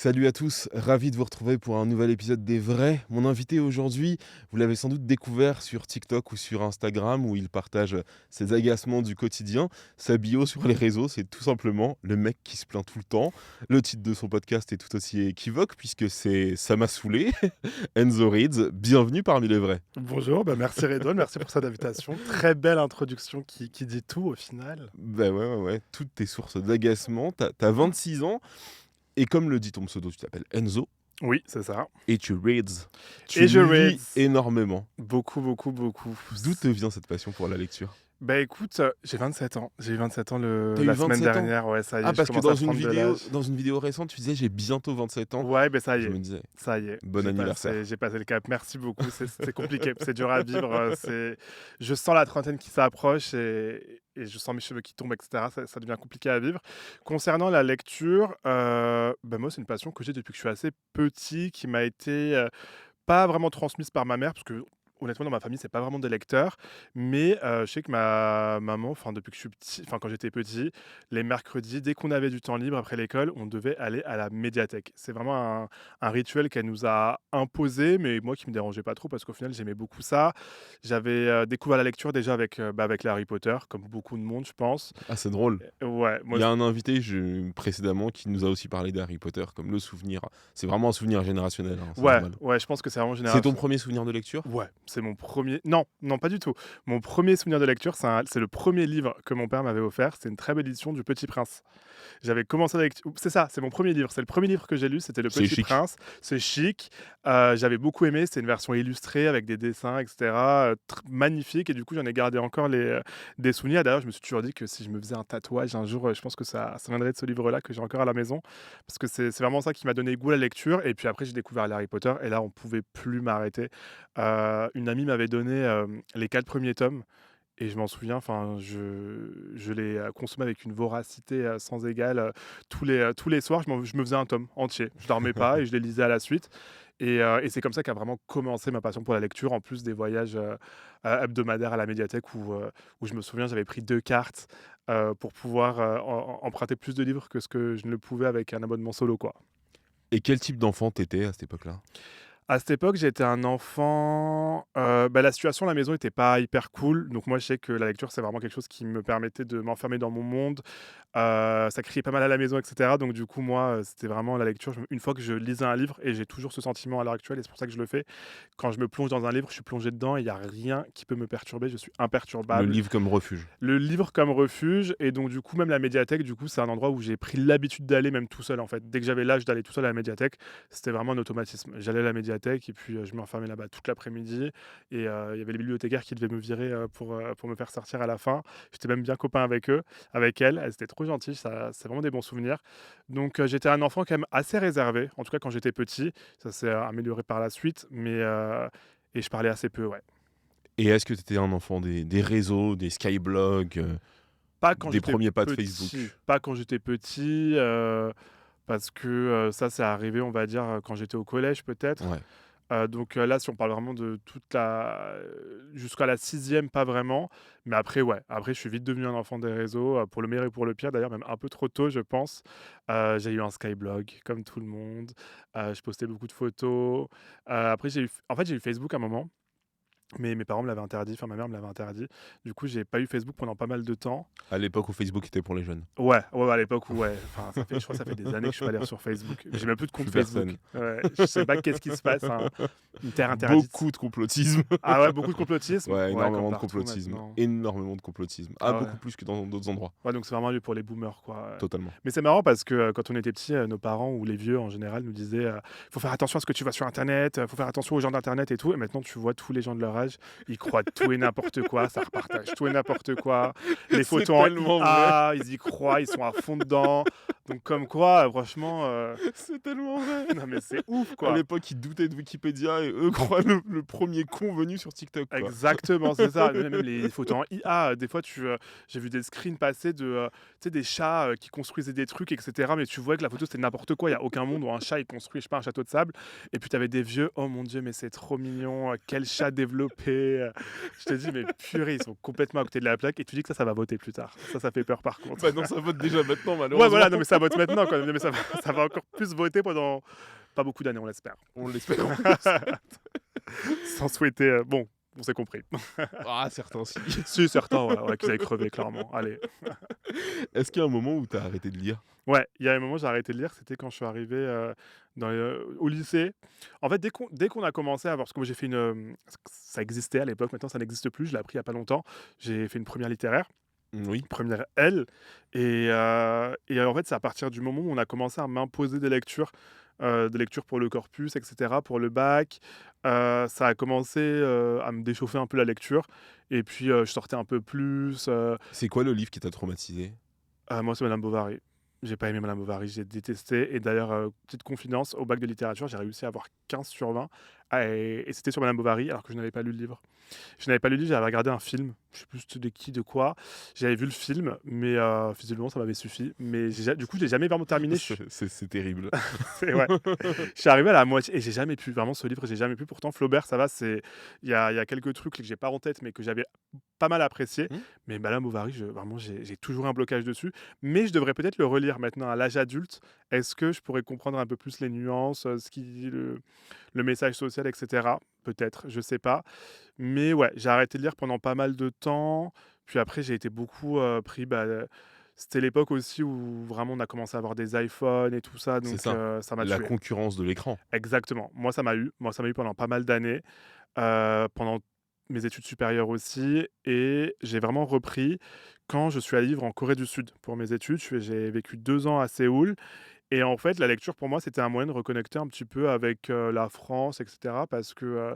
Salut à tous, ravi de vous retrouver pour un nouvel épisode des Vrais. Mon invité aujourd'hui, vous l'avez sans doute découvert sur TikTok ou sur Instagram où il partage ses agacements du quotidien. Sa bio sur les réseaux, c'est tout simplement le mec qui se plaint tout le temps. Le titre de son podcast est tout aussi équivoque puisque c'est Ça m'a saoulé. Enzo Reeds, bienvenue parmi les vrais. Bonjour, merci Redouane, merci pour cette invitation. Très belle introduction qui dit tout au final. Bah ouais, toutes tes sources d'agacement. T'as 26 ans et comme le dit ton pseudo, tu t'appelles Enzo. Oui, c'est ça. Et tu reads. Tu Et je lis reads énormément. beaucoup. D'où te vient cette passion pour la lecture? Bah écoute, j'ai 27 ans. J'ai eu 27 ans T'as eu la semaine 27 ans? dernière. Ouais, ça y Ah, est, je parce que commence à prendre de l'âge. dans une vidéo récente, tu disais j'ai bientôt 27 ans. Ouais, ça y Je est. me disais, Ça y est. bon anniversaire. J'ai passé le cap. Merci beaucoup. C'est compliqué. C'est dur à vivre. Je sens la trentaine qui s'approche et je sens mes cheveux qui tombent, etc. Ça devient compliqué à vivre. Concernant la lecture, moi, c'est une passion que j'ai depuis que je suis assez petit, qui m'a été pas vraiment transmise par ma mère, parce que honnêtement, dans ma famille, c'est pas vraiment des lecteurs. Mais je sais que ma maman, depuis que je suis petit, quand j'étais petit, les mercredis, dès qu'on avait du temps libre après l'école, on devait aller à la médiathèque. C'est vraiment un rituel qu'elle nous a imposé, mais moi qui me dérangeait pas trop, parce qu'au final, j'aimais beaucoup ça. J'avais découvert la lecture déjà avec les Harry Potter, comme beaucoup de monde, je pense. Ah, c'est drôle. Ouais, Il moi, y a un invité précédemment qui nous a aussi parlé d'Harry Potter comme le souvenir. C'est vraiment un souvenir générationnel, hein, c'est normal. ouais, je pense que c'est vraiment C'est ton génération. premier souvenir de lecture? Ouais, c'est mon premier. Non, non, pas du tout. Mon premier souvenir de lecture, c'est le premier livre que mon père m'avait offert. C'est une très belle édition du Petit Prince. J'avais commencé la lecture. C'est ça, c'est mon premier livre. C'est le premier livre que j'ai lu, c'était Le C'est Petit chic. Prince. C'est chic. J'avais beaucoup aimé. C'est une version illustrée avec des dessins, etc. Magnifique. Et du coup, j'en ai gardé encore des souvenirs. D'ailleurs, je me suis toujours dit que si je me faisais un tatouage un jour, je pense que ça viendrait de ce livre-là que j'ai encore à la maison. Parce que c'est vraiment ça qui m'a donné goût à la lecture. Et puis après, j'ai découvert les Harry Potter. Et là, on pouvait plus m'arrêter. Une amie m'avait donné les 4 premiers tomes. Et je m'en souviens, je l'ai consommé avec une voracité sans égale. Tous les soirs, je me faisais un tome entier. Je dormais pas et je les lisais à la suite. Et c'est comme ça qu'a vraiment commencé ma passion pour la lecture, en plus des voyages hebdomadaires à la médiathèque où je me souviens, j'avais pris 2 cartes pour pouvoir emprunter plus de livres que ce que je ne le pouvais avec un abonnement solo, quoi. Et quel type d'enfant t'étais à cette époque-là? À cette époque, j'étais un enfant, la situation à la maison était pas hyper cool, donc moi, je sais que la lecture, c'est vraiment quelque chose qui me permettait de m'enfermer dans mon monde. Ça criait pas mal à la maison, et cetera, donc du coup, moi, c'était vraiment la lecture. Une fois que je lisais un livre, et j'ai toujours ce sentiment à l'heure actuelle et c'est pour ça que je le fais, quand je me plonge dans un livre, je suis plongé dedans et il y a rien qui peut me perturber, je suis Le imperturbable. livre comme refuge. Le livre comme refuge et donc du coup, même la médiathèque, du coup, c'est un endroit où j'ai pris l'habitude d'aller même tout seul, en fait. Dès que j'avais l'âge d'aller tout seul à la médiathèque, c'était vraiment un automatisme. J'allais à la médiathèque et puis, je m'enfermais là-bas toute l'après-midi et il y avait les bibliothécaires qui devaient me virer, pour me faire sortir à la fin. J'étais même bien copain avec eux, avec elles. Elles étaient trop gentilles, ça c'est vraiment des bons souvenirs. Donc j'étais un enfant quand même assez réservé, en tout cas quand j'étais petit. Ça s'est amélioré par la suite, mais et je parlais assez peu, ouais. Et est-ce que t'étais un enfant des réseaux, des skyblogs, Pas quand des j'étais premiers pas de petit, Facebook? pas quand j'étais petit, parce que, ça, c'est arrivé, on va dire, quand j'étais au collège peut-être. Ouais. Là, si on parle vraiment de jusqu'à la sixième, pas vraiment. Mais après, ouais, après je suis vite devenu un enfant des réseaux, pour le meilleur et pour le pire d'ailleurs, même un peu trop tôt, je pense. J'ai eu un Skyblog comme tout le monde, je postais beaucoup de photos. Après j'ai eu Facebook à un moment, mais mes parents me l'avaient interdit, enfin ma mère me l'avait interdit. Du coup, j'ai pas eu Facebook pendant pas mal de temps. À l'époque où Facebook était pour les jeunes. Ouais, à l'époque où ouais, je crois que ça fait des années que je suis pas allé sur Facebook. J'ai même plus de compte Plus Facebook. personne. Ouais, je sais pas qu'est-ce qui se passe, hein. Une terre interdite. Beaucoup de complotisme. Ah ouais, beaucoup de complotisme? Ouais, Ouais, comme énormément de partout complotisme. maintenant. Énormément de complotisme. Ah, Ah ouais. beaucoup plus que dans d'autres endroits. Ouais, donc c'est vraiment lieu pour les boomers, quoi, ouais. Totalement. Mais c'est marrant parce que, quand on était petits, nos parents ou les vieux en général nous disaient, «Faut faire attention à ce que tu vois sur internet, faut faire attention aux gens d'internet et tout» et maintenant tu vois tous les gens de leur âge, ils croient tout et n'importe quoi, ça repartage tout et n'importe quoi. Les C'est photos en tellement vrai. IA, ils y croient, ils sont à fond dedans. Donc comme quoi, franchement, C'est tellement vrai. non mais c'est ouf, À quoi. l'époque, ils doutaient de Wikipédia et eux croient le premier con venu sur TikTok, quoi. Exactement, c'est ça. Même les photos en IA, des fois j'ai vu des screens passer tu sais, des chats, qui construisaient des trucs et cetera, mais tu vois que la photo c'était n'importe quoi. Il y a aucun monde où un chat il construit, je sais pas, un château de sable et puis tu avais des vieux: «Oh mon Dieu, mais c'est trop mignon, quel chat développé», Je te dis: «Mais purée, ils sont complètement à côté de la plaque» et tu dis que ça va voter plus tard. Ça fait peur par contre. Bah non, ça vote déjà maintenant, Ouais, malheureusement. voilà, non mais ça vote maintenant, quoi, mais ça va encore plus voter pendant pas beaucoup d'années, on l'espère. On l'espère en plus. Sans souhaiter, bon, on s'est compris. Ah, certains si. Si, certains, ouais, qu'ils avaient crevé, clairement. Allez. Est-ce qu'il y a un moment où tu as arrêté de lire? Ouais, il y a un moment, j'ai arrêté de lire, c'était quand je suis arrivé, au lycée. En fait, dès qu'on a commencé à avoir, parce que moi j'ai fait ça existait à l'époque, maintenant ça n'existe plus, je l'ai appris il y a pas longtemps. J'ai fait une première littéraire, Oui, première L, et en fait, c'est à partir du moment où on a commencé à m'imposer des lectures pour le corpus et cetera, pour le bac. Ça a commencé, à me déchauffer un peu la lecture, et puis, je sortais un peu plus. c'est quoi le livre qui t'a traumatisé? Moi, c'est Madame Bovary. J'ai pas aimé Madame Bovary, j'ai détesté, et d'ailleurs, petite confidence, au bac de littérature, j'ai réussi à avoir 15 sur 20, et c'était sur Madame Bovary alors que je n'avais pas lu le livre. Je n'avais pas lu le livre, j'avais regardé un film, je sais plus c'était de qui, de quoi. J'avais vu le film, mais visiblement ça m'avait suffi. Mais du coup, je l'ai jamais vraiment terminé. C'est terrible. Ouais. Je suis arrivé à la moitié et j'ai jamais pu. Vraiment, ce livre, j'ai jamais pu. Pourtant, Flaubert, ça va. Il y a quelques trucs que j'ai pas en tête, mais que j'avais pas mal apprécié. Mmh. Mais Madame Bovary, vraiment, j'ai toujours un blocage dessus. Mais je devrais peut-être le relire maintenant à l'âge adulte. Est-ce que je pourrais comprendre un peu plus les nuances, le message social, etc. Peut-être, je sais pas. Mais ouais, j'ai arrêté de lire pendant pas mal de temps. Puis après, j'ai été beaucoup pris. C'était l'époque aussi où vraiment on a commencé à avoir des iPhones et tout ça, C'est donc ça, ça m'a la tué. concurrence de l'écran. Exactement. Moi, ça m'a eu pendant pas mal d'années, pendant mes études supérieures aussi, et j'ai vraiment repris quand je suis allé vivre en Corée du Sud pour mes études. J'ai vécu 2 ans à Séoul, et en fait, la lecture pour moi, c'était un moyen de reconnecter un petit peu avec, la France et cetera, parce que,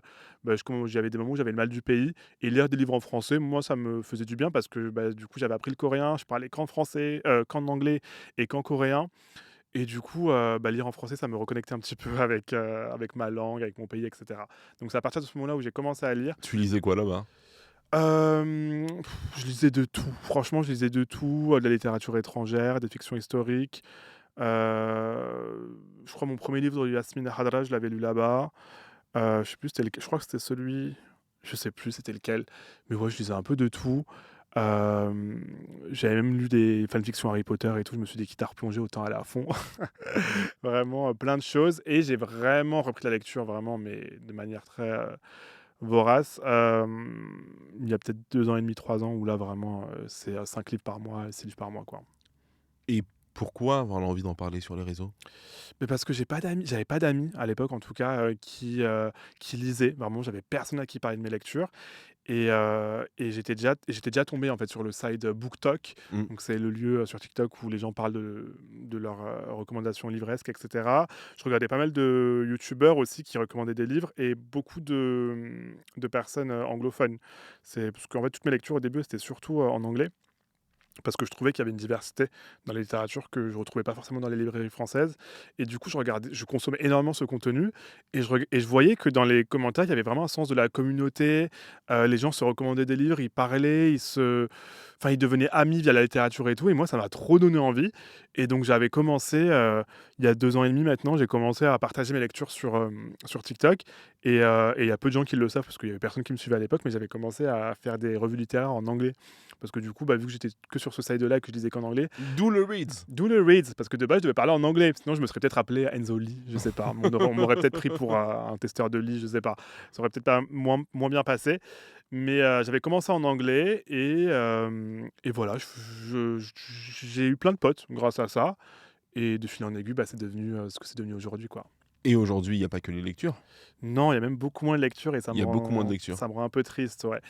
j'avais des moments où j'avais le mal du pays, et lire des livres en français, moi, ça me faisait du bien parce que, du coup, j'avais appris le coréen, je parlais qu'en français, qu'en anglais et qu'en coréen, et du coup, lire en français, ça me reconnectait un petit peu avec ma langue, avec mon pays et cetera. Donc c'est à partir de ce moment-là où j'ai commencé à lire. Tu lisais quoi là-bas? Je lisais de tout. Franchement, je lisais de tout, de la littérature étrangère, des fictions historiques. Je crois mon premier livre de Yasmine Hadra, je l'avais lu là-bas. Je sais plus c'était lequel, je crois que c'était celui, je sais plus c'était lequel, mais ouais, je lisais un peu de tout. J'avais même lu des fanfictions Harry Potter et tout, je me suis dit: «Quitte à replonger, autant aller à fond». Vraiment, plein de choses, et j'ai vraiment repris la lecture vraiment, mais de manière très, vorace, il y a peut-être 2 ans et demi, 3 ans, où là vraiment, c'est, 5 livres par mois, 6 livres par mois, quoi. Et pourquoi avoir l'envie d'en parler sur les réseaux? Mais parce que j'avais pas d'amis à l'époque, en tout cas, qui lisaient. Vraiment, j'avais personne à qui parler de mes lectures, et j'étais déjà tombé, en fait, sur le site BookTok. Mmh. Donc c'est le lieu, sur TikTok où les gens parlent de leurs, recommandations livresques et cetera. Je regardais pas mal de youtubeurs aussi qui recommandaient des livres, et beaucoup de personnes, anglophones. C'est parce qu'en fait, toutes mes lectures au début, c'était surtout, en anglais. Parce que je trouvais qu'il y avait une diversité dans la littérature que je ne retrouvais pas forcément dans les librairies françaises, et du coup, je consommais énormément ce contenu, et je voyais que dans les commentaires, il y avait vraiment un sens de la communauté. Les gens se recommandaient des livres, ils parlaient, ils devenaient amis via la littérature et tout, et moi, ça m'a trop donné envie, et donc j'avais commencé, il y a 2 ans et demi maintenant, j'ai commencé à partager mes lectures sur TikTok, et il y a peu de gens qui le savent parce qu'il y avait personne qui me suivait à l'époque, mais j'avais commencé à faire des revues littéraires en anglais. Parce que du coup, vu que j'étais que sur ce site-là et que je lisais qu'en anglais, D'où le reads. d'où le reads, parce que de base, je devais parler en anglais. Sinon, je me serais peut-être appelé Enzo Lee, je sais pas. On m'aurait peut-être pris pour un testeur de lit, je sais pas. Ça aurait peut-être pas moins bien passé. Mais j'avais commencé en anglais, et voilà, j'ai eu plein de potes grâce à ça. Et de fil en aiguille, c'est devenu ce que c'est devenu aujourd'hui, quoi. Et aujourd'hui, il y a pas que les lectures, Non, il y a même beaucoup moins de lectures, et ça il y me a beaucoup moins de rend, lectures. ça me rend un peu triste, ouais.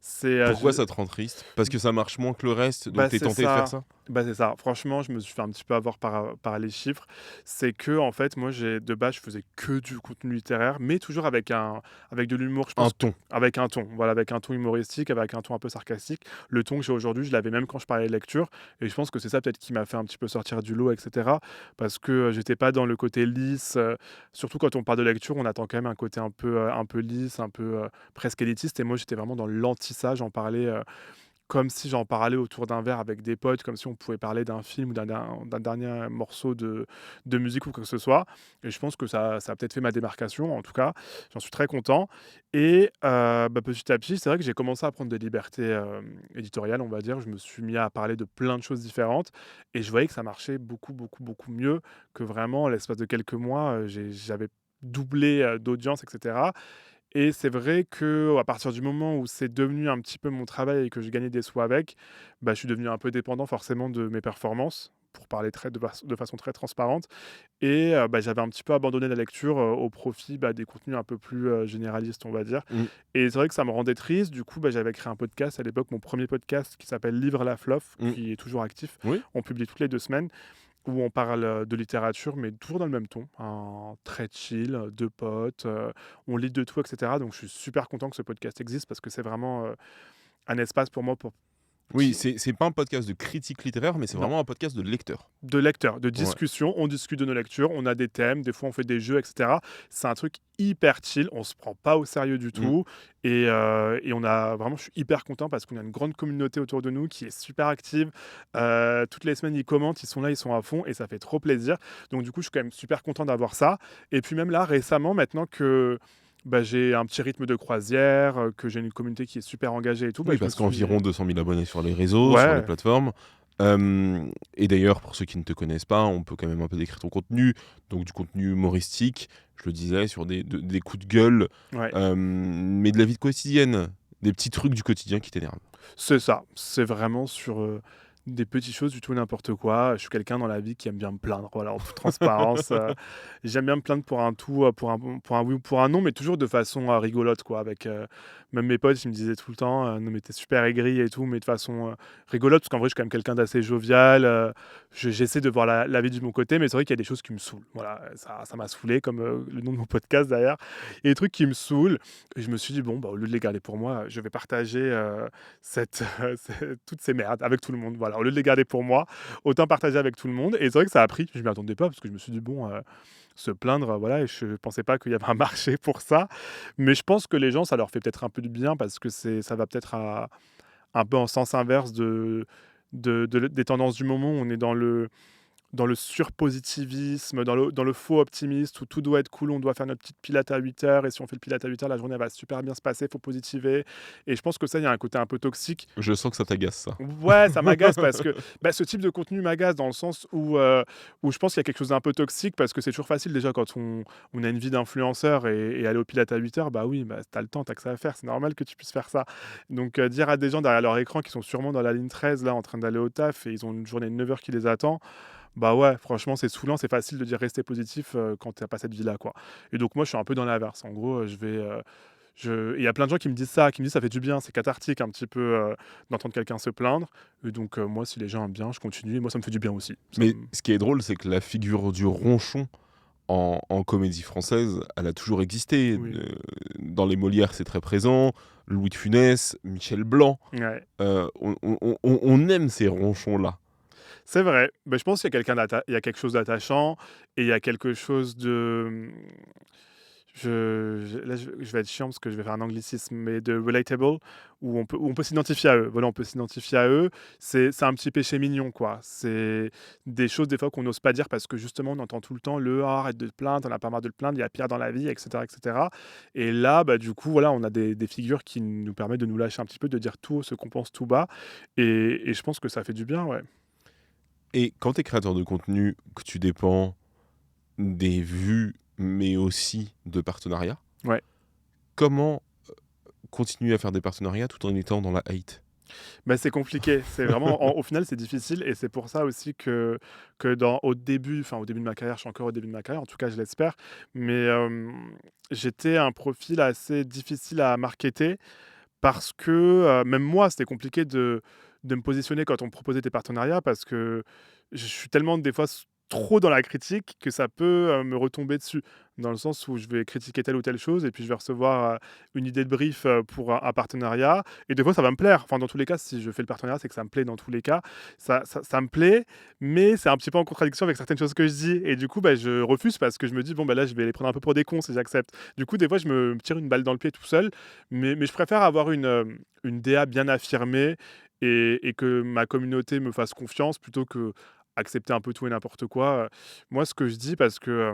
C'est, Pourquoi ça te rend triste? Parce que ça marche moins que le reste, donc tu es c'est tenté de faire ça. ça? C'est ça. Franchement, je me suis fait un petit peu avoir par les chiffres. C'est que, en fait, moi, de base, je faisais que du contenu littéraire, mais toujours avec de l'humour, je Un pense, ton. avec un ton. Voilà, avec un ton humoristique, avec un ton un peu sarcastique. Le ton que j'ai aujourd'hui, je l'avais même quand je parlais de lecture, et je pense que c'est ça peut-être qui m'a fait un petit peu sortir du lot, etc. Parce que j'étais pas dans le côté lisse. Surtout quand on parle de lecture, on attend quand même un côté un peu lisse, un peu presque élitiste, et moi, j'étais vraiment dans l'anti ça. J'en parlais. comme si j'en parlais autour d'un verre avec des potes, comme si on pouvait parler d'un film ou d'un dernier morceau de musique ou quoi que ce soit. Et je pense que ça a peut-être fait ma démarcation, en tout cas, j'en suis très content. Et petit à petit, c'est vrai que j'ai commencé à prendre des libertés éditoriales, on va dire. Je me suis mis à parler de plein de choses différentes et je voyais que ça marchait beaucoup, beaucoup, beaucoup mieux que vraiment, l'espace de quelques mois, j'avais doublé d'audience, etc. Et c'est vrai que à partir du moment où c'est devenu un petit peu mon travail et que je gagnais des sous avec, je suis devenu un peu dépendant forcément de mes performances, pour parler de façon très transparente. Et j'avais un petit peu abandonné la lecture, au profit, des contenus un peu plus, généralistes, on va dire. Mmh. Et c'est vrai que ça me rendait triste. Du coup, j'avais créé un podcast à l'époque, mon premier podcast qui s'appelle Livre la Flof, Mmh. qui est toujours actif. Oui. On publie toutes les 2 semaines où on parle, de littérature, mais toujours dans le même ton, un très chill, 2 potes, on lit de tout, et cetera. Donc je suis super content que ce podcast existe parce que c'est vraiment, un espace pour moi pour Oui, qui c'est pas un podcast de critique littéraire, mais c'est non. vraiment un podcast de lecteur. De lecteurs, de Ouais. discussion, on discute de nos lectures, on a des thèmes, des fois on fait des jeux, et cetera. C'est un truc hyper chill, on se prend pas au sérieux du Mmh. tout et on a vraiment je suis hyper content parce qu'on a une grande communauté autour de nous qui est super active. Toutes les semaines, ils commentent, ils sont là, ils sont à fond et ça fait trop plaisir. Donc du coup, je suis quand même super content d'avoir ça et puis même là, récemment, maintenant que, j'ai un petit rythme de croisière, que j'ai une communauté qui est super engagée et tout, Oui, je me parce suis qu'environ 200 000 abonnés sur les réseaux, sur les ouais, plateformes. Et d'ailleurs, pour ceux qui ne te connaissent pas, on peut quand même un peu décrire ton contenu. Donc du contenu humoristique, je le disais, sur des coups de gueule, ouais. mais de la vie quotidienne, des petits trucs du quotidien qui t'énervent. C'est ça, c'est vraiment sur, des petites choses, du tout et n'importe quoi. Je suis quelqu'un dans la vie qui aime bien me plaindre, voilà, en toute transparence, j'aime bien me plaindre pour un tout, pour un oui ou pour un non, mais toujours de façon, rigolote quoi, avec, même mes potes, ils me disaient tout le temps, «Non mais tu super aigri et tout», mais de façon, rigolote, parce qu'en vrai, je suis quand même quelqu'un d'assez jovial, j'essaie de voir la vie du bon côté, mais c'est vrai qu'il y a des choses qui me saoulent. Voilà, ça m'a saoulé comme, le nom de mon podcast d'ailleurs. Et des trucs qui me saoulent et je me suis dit: «Bon, au lieu de les garder pour moi, je vais partager, cette, toutes ces merdes avec tout le monde. Voilà, au lieu de les garder pour moi, autant partager avec tout le monde et c'est vrai que ça a pris. Je m'y attendais pas parce que je me suis dit: «Bon, se plaindre, voilà» et je pensais pas qu'il y avait un marché pour ça. Mais je pense que les gens, ça leur fait peut-être un peu du bien parce que ça va peut-être à un peu en sens inverse des tendances du moment. On est dans le surpositivisme, dans le faux optimiste où tout doit être cool, on doit faire notre petite pilate à 8 heures et si on fait le pilate à 8 heures, la journée elle va super bien se passer, faut positiver et je pense que ça, il y a un côté un peu toxique. Je sens que ça t'agace, ça. Ouais, ça m'agace parce que, ce type de contenu m'agace dans le sens où je pense qu'il y a quelque chose d'un peu toxique parce que c'est toujours facile déjà quand on a une vie d'influenceur et aller au pilate à 8 heures, bah oui, tu le temps, tu que ça à faire, c'est normal que tu puisses faire ça. Donc dire à des gens derrière leur écran qui sont sûrement dans la ligne 13 là en train d'aller au taf et ils ont une journée de 9 heures qui les attend, bah ouais, franchement, c'est saoulant, c'est facile de dire rester positif, quand tu pas cette vie-là, quoi. Et donc moi, je suis un peu dans l'inverse. En gros, il y a plein de gens qui me disent ça, qui me disent: «Ça fait du bien, c'est cathartique un petit peu, d'entendre quelqu'un se plaindre» et donc moi, si les gens aiment bien, je continue et moi, ça me fait du bien aussi. Ça Mais me ce qui est drôle, c'est que la figure du ronchon en comédie française, elle a toujours existé. oui, Dans les Molières, c'est très présent. Louis de Funès, Michel Blanc. ouais, On aime ces ronchons-là. c'est vrai. Je pense qu'il y a quelque chose d'attachant et il y a quelque chose de, je vais être chiant parce que je vais faire un anglicisme, mais de relatable, où on peut s'identifier à eux. Voilà, on peut s'identifier à eux. C'est un petit péché mignon, quoi. C'est des choses, des fois, qu'on n'ose pas dire parce que, justement, on entend tout le temps le: «Ah, arrête de te plaindre, t'en as pas marre de te plaindre, il y a pire dans la vie» et cetera et cetera et là, du coup, voilà, on a des figures qui nous permettent de nous lâcher un petit peu, de dire tout haut ce qu'on pense tout bas et je pense que ça fait du bien, ouais. Et quand tu es créateur de contenu, que tu dépends des vues, mais aussi de partenariats, Ouais. comment continuer à faire des partenariats tout en étant dans la hate? C'est compliqué. C'est vraiment au final, c'est difficile et c'est pour ça aussi que au début de ma carrière, je suis encore au début de ma carrière, en tout cas, je l'espère, mais j'étais un profil assez difficile à marketer parce que, même moi, c'était compliqué de me positionner quand on me proposait des partenariats parce que je suis tellement des fois trop dans la critique que ça peut, me retomber dessus. Dans le sens où je vais critiquer telle ou telle chose et puis je vais recevoir, une idée de brief, pour un partenariat et des fois ça va me plaire. Enfin, dans tous les cas, si je fais le partenariat, c'est que ça me plaît dans tous les cas. Ça me plaît, mais c'est un petit peu en contradiction avec certaines choses que je dis et du coup, je refuse parce que je me dis: «Bon, là, je vais les prendre un peu pour des cons si j'accepte». Du coup, des fois, je me tire une balle dans le pied tout seul, mais je préfère avoir une DA bien affirmée et que ma communauté me fasse confiance plutôt que accepter un peu tout et n'importe quoi. Moi, ce que je dis parce que,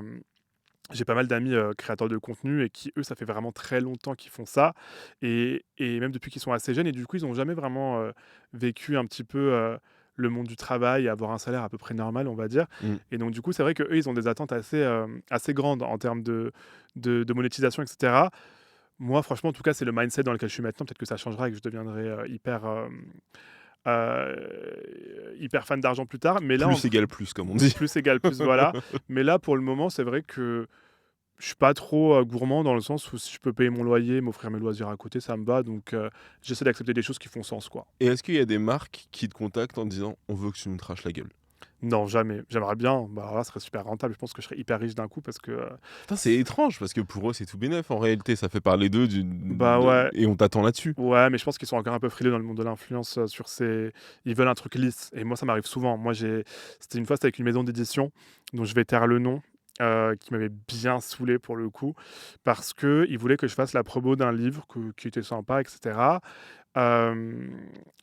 j'ai pas mal d'amis, créateurs de contenu et qui, eux, ça fait vraiment très longtemps qu'ils font ça et même depuis qu'ils sont assez jeunes et du coup, ils ont jamais vraiment, vécu un petit peu, le monde du travail et avoir un salaire à peu près normal, on va dire Mmh. et donc du coup, c'est vrai qu'eux, ils ont des attentes assez, assez grandes en termes de monétisation et cetera. Moi, franchement, en tout cas, c'est le mindset dans lequel je suis maintenant. Peut-être que ça changera et que je deviendrai, hyper fan d'argent plus tard, mais là, Plus égale plus, comme on dit. plus égale plus, voilà. Mais là, pour le moment, c'est vrai que je suis pas trop, gourmand dans le sens où si je peux payer mon loyer, m'offrir mes loisirs à côté, ça me va donc j'essaie d'accepter des choses qui font sens, quoi. Et est-ce qu'il y a des marques qui te contactent en disant: «On veut que tu nous traches la gueule»? Non, jamais. J'aimerais bien, bah, alors là, ce serait super rentable. Je pense que je serais hyper riche d'un coup parce que, Putain, c'est étrange parce que pour eux, c'est tout bénef en réalité. Ça fait parler d'eux bah, de ouais, et on t'attend là-dessus. ouais, mais je pense qu'ils sont encore un peu frileux dans le monde de l'influence, sur ces ils veulent un truc lisse et moi, ça m'arrive souvent. Moi, c'était avec une maison d'édition dont je vais taire le nom, qui m'avait bien saoulé pour le coup parce qu'ils voulaient que je fasse la promo d'un livre qui était sympa et cetera. Hem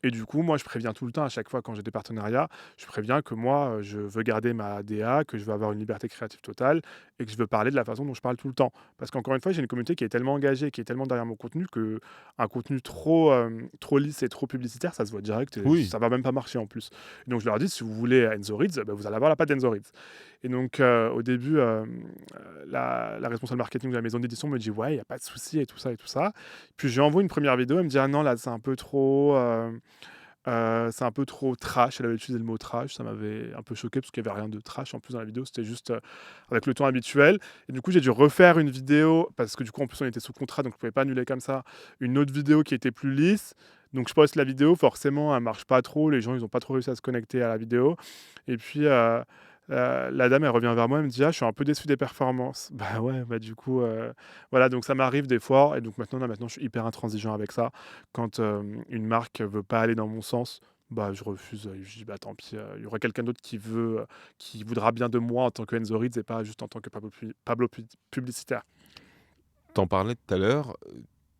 et du coup, moi, je préviens tout le temps à chaque fois quand j'ai des partenariats, je préviens que moi, je veux garder ma DA, que je veux avoir une liberté créative totale et que je veux parler de la façon dont je parle tout le temps. Parce qu'encore une fois, j'ai une communauté qui est tellement engagée, qui est tellement derrière mon contenu qu'un contenu trop, trop lisse et trop publicitaire, ça se voit direct et Oui. ça va même pas marcher en plus. Donc je leur dis: «Si vous voulez Enzo Reads, bah, vous allez avoir la patte d'Enzo Reads» et donc au début, la responsable marketing de la maison d'édition me dit: «Ouais, il y a pas de souci» et tout ça et tout ça. Puis je lui envoie une première vidéo, elle me dit: «Ah non, là, c'est un peu trop trash». Elle avait utilisé le mot trash, ça m'avait un peu choqué parce qu'il y avait rien de trash en plus dans la vidéo, c'était juste, avec le ton habituel et du coup, j'ai dû refaire une vidéo parce que du coup, en plus, on était sous contrat, donc je pouvais pas annuler comme ça, une autre vidéo qui était plus lisse. Donc je poste la vidéo, forcément, elle marche pas trop, les gens, ils ont pas trop réussi à se connecter à la vidéo et puis, la dame, elle revient vers moi, elle me dit: «Ah, je suis un peu déçue des performances». Bah ouais, bah du coup, voilà, donc ça m'arrive des fois et donc maintenant, je suis hyper intransigeant avec ça. Quand, une marque veut pas aller dans mon sens, bah je refuse, je dis: «Bah tant pis, il y aura quelqu'un d'autre qui voudra bien de moi en tant que Enzo Reads et pas juste en tant que Pablo publicitaire». T'en parlais tout à l'heure,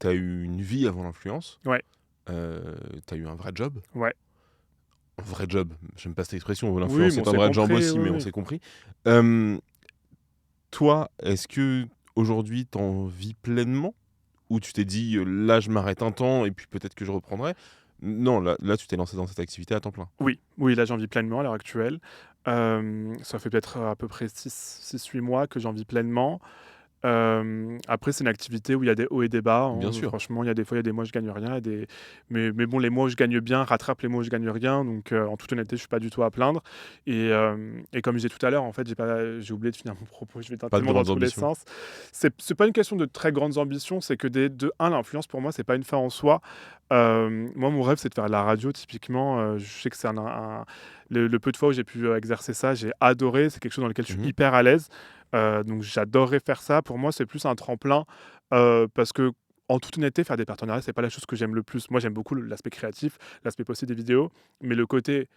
tu eu une vie avant l'influence, Ouais, tu eu un vrai job. ouais. Un vrai job, j'aime pas cette expression, Oui, l'influence mais on c'est un s'est vrai job compris, aussi, oui, mais on oui. s'est compris. Hem, Toi, est-ce qu'aujourd'hui tu en vis pleinement? Ou tu t'es dit: «Là, je m'arrête un temps et puis peut-être que je reprendrai»? Non, là, tu t'es lancé dans cette activité à temps plein? Oui, oui, là, j'en vis pleinement à l'heure actuelle. Ça fait peut-être, à peu près 6-8 mois que j'en vis pleinement. Après, c'est une activité où il y a des hauts et des bas, Bien hein. sûr. Franchement, il y a des mois où je gagne rien et mais bon, les mois où je gagne bien rattrapent les mois où je gagne rien, donc en toute honnêteté, je suis pas du tout à plaindre et comme je disais tout à l'heure, en fait, j'ai oublié de finir mon propos, je vais Pas de tellement dans grandes tous les ambitions? sens. C'est pas une question de très grandes ambitions, c'est que de un, l'influence pour moi, c'est pas une fin en soi. Moi, mon rêve, c'est de faire de la radio typiquement, je sais que c'est le peu de fois où j'ai pu, exercer ça, j'ai adoré, c'est quelque chose dans lequel je suis Mmh. hyper à l'aise. Donc j'adorerais faire ça. Pour moi, c'est plus un tremplin, parce que en toute honnêteté, faire des partenariats, c'est pas la chose que j'aime le plus. Moi, j'aime beaucoup l'aspect créatif, l'aspect poster des vidéos, mais le côté,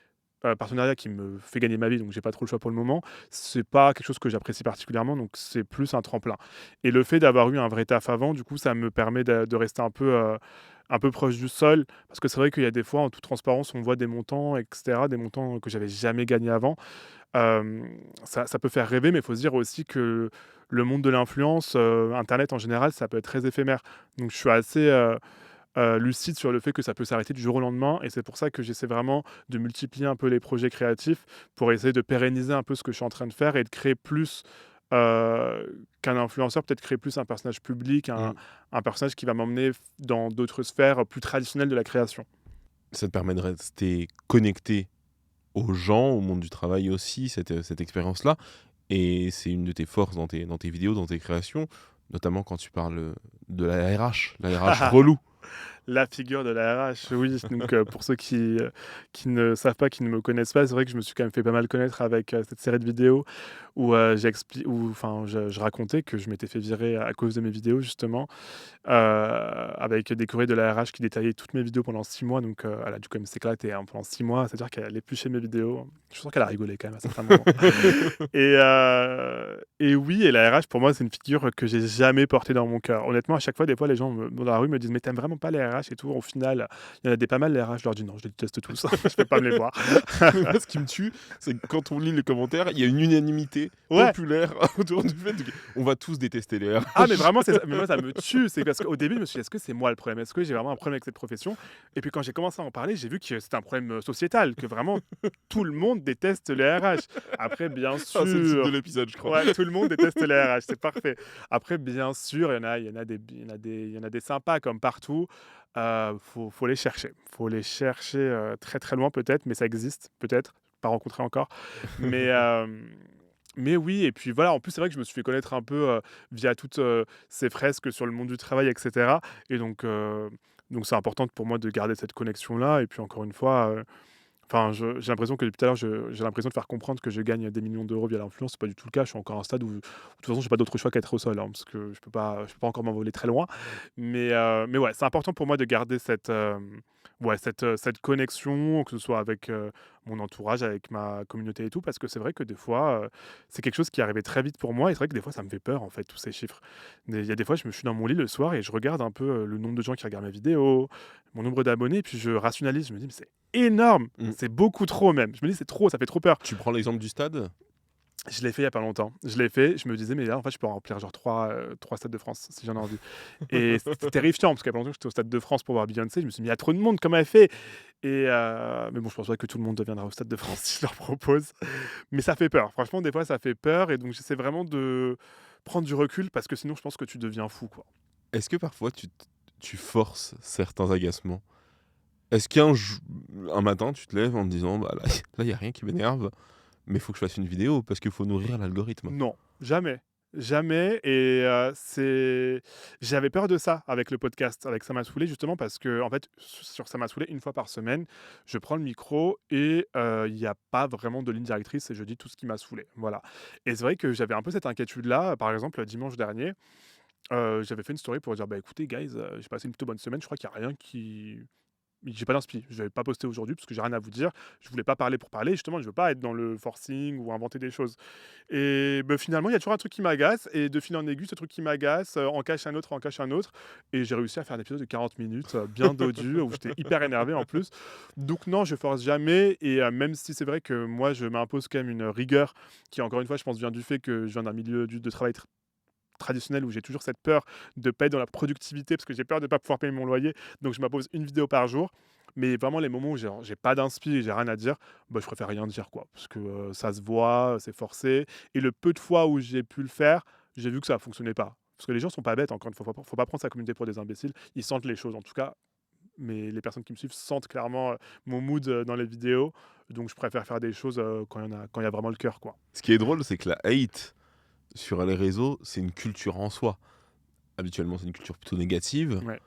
partenariat qui me fait gagner ma vie, donc j'ai pas trop le choix pour le moment, c'est pas quelque chose que j'apprécie particulièrement, donc c'est plus un tremplin et le fait d'avoir eu un vrai taf avant, du coup, ça me permet de rester un peu proche du sol parce que c'est vrai qu'il y a des fois, en toute transparence, on voit des montants et cetera, des montants que j'avais jamais gagnés avant. Ça peut faire rêver, mais il faut se dire aussi que le monde de l'influence, internet en général, ça peut être très éphémère. Donc je suis assez, lucide sur le fait que ça peut s'arrêter du jour au lendemain et c'est pour ça que j'essaie vraiment de multiplier un peu les projets créatifs pour essayer de pérenniser un peu ce que je suis en train de faire et de créer plus, qu'un influenceur, peut-être créer plus un personnage public, Mmh. un personnage qui va m'emmener dans d'autres sphères plus traditionnelles de la création. Ça te permet de rester connecté aux gens, au monde du travail aussi, cette expérience-là et c'est une de tes forces dans tes vidéos, dans tes créations, notamment quand tu parles, de la RH relou. La figure de la RH, oui. Donc, pour ceux qui ne savent pas, qui ne me connaissent pas, c'est vrai que je me suis quand même fait pas mal connaître avec, cette série de vidéos où, où enfin, je racontais que je m'étais fait virer à cause de mes vidéos justement, avec des courriers de la RH qui détaillaient toutes mes vidéos pendant 6 mois. Donc, elle a dû quand même s'éclater, hein, pendant 6 mois. C'est-à-dire qu'elle épluchait mes vidéos. Je suis sûr qu'elle a rigolé quand même à certains moments. Et oui et la RH pour moi, c'est une figure que j'ai jamais portée dans mon cœur. Honnêtement, à chaque fois, des fois, les gens dans la rue me disent: «Mais tu aimes vraiment pas les RH et tout, au final, il y en a des pas mal les RH, je leur dis: «Non, je les déteste tous, je peux pas me les voir». Mais moi, ce qui me tue, c'est que quand on lit les commentaires, il y a une unanimité Ouais. populaire autour du fait qu'on va tous détester les Ah mais RH. vraiment, c'est ça, mais moi ça me tue, c'est parce qu'au début je me suis dit: «Est-ce que c'est moi le problème? Est-ce que j'ai vraiment un problème avec cette profession?» Et puis quand j'ai commencé à en parler, j'ai vu que c'était un problème, sociétal, que vraiment tout le monde déteste les RH. Après bien Ah, c'est le titre de sûr, l'épisode, je crois. ouais, tout le monde déteste les RH, c'est parfait. Après bien sûr, il y en a des sympas comme partout, faut les chercher. Faut les chercher, très, très loin peut-être, mais ça existe peut-être, pas rencontré encore. Mais mais oui, et puis voilà, en plus, c'est vrai que je me suis fait connaître un peu, via toutes, ces fresques sur le monde du travail et cetera, et donc c'est important pour moi de garder cette connexion-là, et puis encore une fois, enfin, j'ai l'impression que depuis tout à l'heure, j'ai l'impression de faire comprendre que je gagne des millions d'euros via l'influence. C'est pas du tout le cas. Je suis encore à un stade où, de toute façon, j'ai pas d'autre choix qu'être au sol, hein, parce que je peux pas encore m'envoler très loin. Mais ouais, c'est important pour moi de garder cette connexion, que ce soit avec, mon entourage, avec ma communauté et tout, parce que c'est vrai que des fois, c'est quelque chose qui arrivait très vite pour moi, et c'est vrai que des fois, ça me fait peur, en fait, tous ces chiffres. Il y a des fois, je me suis dans mon lit le soir et je regarde un peu, le nombre de gens qui regardent mes vidéos, mon nombre d'abonnés, et puis je rationalise. Je me dis: «Mais c'est énorme! Mmh. C'est beaucoup trop même». Je me dis: «C'est trop, ça fait trop peur». Tu prends l'exemple du stade? Je l'ai fait il y a pas longtemps. Je l'ai fait, je me disais: «Mais là, en fait, je peux remplir genre 3 stades de France si j'en ai envie», et c'était terrifiant parce qu'il y a pas longtemps que j'étais au Stade de France pour voir Beyoncé. Je me suis dit: «Mais il y a trop de monde, comment elle fait?» Mais bon, je pense pas que tout le monde viendra au Stade de France si je leur propose. Mais ça fait peur. Franchement, des fois, ça fait peur, et donc j'essaie vraiment de prendre du recul, parce que sinon je pense que tu deviens fou, quoi. Est-ce que parfois tu forces certains agacements? Est-ce qu'un matin, tu te lèves en te disant: «Bah, là, là, il y a rien qui m'énerve, mais il faut que je fasse une vidéo parce qu'il faut nourrir l'algorithme»? Non, jamais. Jamais, et j'avais peur de ça avec le podcast, avec Ça m'a saoulé, justement parce que en fait, sur Ça m'a saoulé, une fois par semaine, je prends le micro et il y a pas vraiment de ligne directrice, et je dis tout ce qui m'a saoulé, voilà. Et c'est vrai que j'avais un peu cette inquiétude-là. Par exemple, dimanche dernier, j'avais fait une story pour dire: «Bah, écoutez guys, j'ai passé une plutôt bonne semaine, je crois qu'il y a rien qui j'ai pas d'inspi. Je vais pas poster aujourd'hui parce que j'ai rien à vous dire. Je voulais pas parler pour parler, justement, je veux pas être dans le forcing ou inventer des choses». Et bah, finalement, il y a toujours un truc qui m'agace, et de fil en aiguille, ce truc qui m'agace, en cache un autre, en cache un autre, et j'ai réussi à faire un épisode de 40 minutes, bien dodu, où j'étais hyper énervé en plus. Donc non, je force jamais, et même si c'est vrai que moi, je m'impose quand même une rigueur qui, encore une fois, je pense vient du fait que je viens d'un milieu de travail traditionnel, où j'ai toujours cette peur de pas être dans la productivité parce que j'ai peur de pas pouvoir payer mon loyer. Donc je m'impose une vidéo par jour. Mais vraiment les moments où j'ai pas d'inspi et j'ai rien à dire, bah, je préfère rien dire, quoi. Parce que, ça se voit, c'est forcé, et le peu de fois où j'ai pu le faire, j'ai vu que ça fonctionnait pas. Parce que les gens sont pas bêtes, encore une fois, faut pas prendre sa communauté pour des imbéciles. Ils sentent les choses, en tout cas, mais les personnes qui me suivent sentent clairement, mon mood, dans les vidéos. Donc je préfère faire des choses, quand il y a vraiment le cœur, quoi. Ce qui est drôle, c'est que la hate sur les réseaux, c'est une culture en soi. Habituellement, c'est une culture plutôt négative, Ouais.